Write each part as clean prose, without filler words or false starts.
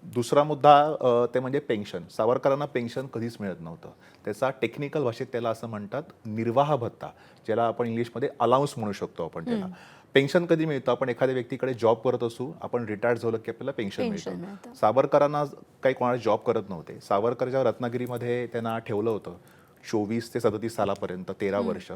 दुसरा मुद्दा ते म्हणजे पेन्शन. सावरकरांना पेन्शन कधीच मिळत नव्हतं. त्याचा टेक्निकल भाषेत त्याला असं म्हणतात निर्वाह भत्ता, ज्याला आपण इंग्लिशमध्ये अलाउन्स म्हणू शकतो आपण त्याला. पेन्शन कधी मिळतं? आपण एखाद्या व्यक्तीकडे जॉब करत असू, आपण रिटायर्ड झालो की आपल्याला पेन्शन पेन्शन मिळतं. मिळतं. सावरकरांना काही कोणाला जॉब करत नव्हते. सावरकर जेव्हा रत्नागिरीमध्ये त्यांना ठेवलं होतं 24 ते 37 सालापर्यंत 13 वर्ष.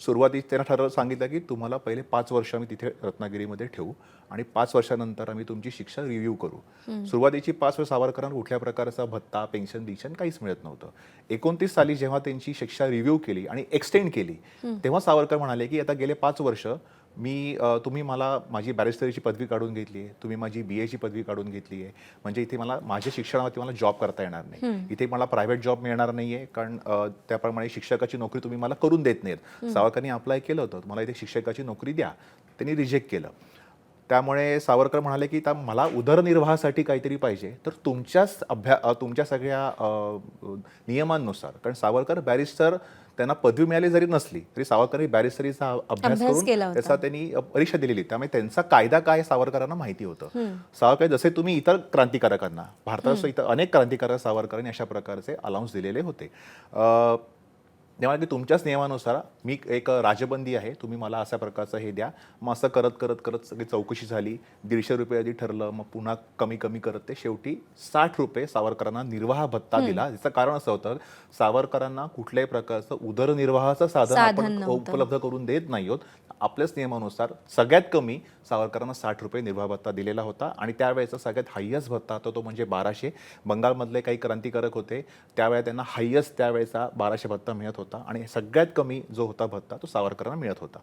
सुरुवातीस त्यांना सांगितलं की तुम्हाला पहिले 5 वर्ष आम्ही तिथे रत्नागिरीमध्ये ठेवू आणि 5 वर्षानंतर आम्ही तुमची शिक्षा रिव्ह्यू करू. सुरुवातीची 5 वर्ष सावरकरांना कुठल्या प्रकारचा भत्ता, पेन्शन काहीच मिळत नव्हतं. 29 साली जेव्हा त्यांची शिक्षा रिव्ह्यू केली आणि एक्सटेंड केली, तेव्हा सावरकर म्हणाले की आता गेले 5 वर्ष तुम्ही मला माझी बॅरिस्टरीची पदवी काढून घेतली आहे, तुम्ही माझी BAची पदवी काढून घेतली आहे, म्हणजे इथे मला माझ्या शिक्षणावरती मला जॉब करता येणार नाही. इथे मला प्रायव्हेट जॉब मिळणार नाही आहे, कारण त्याप्रमाणे शिक्षकाची नोकरी तुम्ही मला करून देत नाहीत. सावरकरांनी अप्लाय केलं होतं, मला इथे शिक्षकाची नोकरी द्या. त्यांनी रिजेक्ट केलं. त्यामुळे सावरकर म्हणाले की आता मला उदरनिर्वाहासाठी काहीतरी पाहिजे, तर तुमच्या सगळ्या नियमांनुसार, कारण सावरकर बॅरिस्टर त्यांना पदवी मिळाली जरी नसली तरी सावरकरांनी बॅरिस्टरीचा अभ्यास अभ्यास केला करून होता. त्याचा त्यांनी परीक्षा दिलेली. त्यामुळे त्यांचा कायदा काय सावरकरांना माहिती होतं. सावरकर जसे तुम्ही इतर क्रांतिकारकांना, भारतात इतर अनेक क्रांतिकारक सावरकरांनी अशा प्रकारचे अलाउन्स दिलेले होते. तेव्हा की तुमच्याच नियमानुसार मी एक राजबंदी आहे, तुम्ही मला अशा प्रकारचं हे द्या. मग असं करत करत करत सगळी चौकशी झाली. ₹150 आधी ठरलं, मग पुन्हा कमी कमी करत ते शेवटी ₹60 सावरकरांना निर्वाह भत्ता दिला. याचं कारण असं होतं, सावरकरांना कुठल्याही प्रकारचं उदरनिर्वाहाचं साधन आपण नव्हतं. उपलब्ध करून देत नाही आहोत. आपल्याच नियमानुसार सगळ्यात कमी सावरकरांना ₹60 निर्वाह भत्ता दिलेला होता आणि त्यावेळेचा सगळ्यात हायेस्ट भत्ता होता तो म्हणजे 1200. बंगालमधले काही क्रांतिकारक होते, त्यावेळेला त्यांना हायेस्ट त्यावेळेचा 1200 भत्ता मिळत होता आणि सगळ्यात कमी जो होता भत्ता तो सावरकरांना मिळत होता.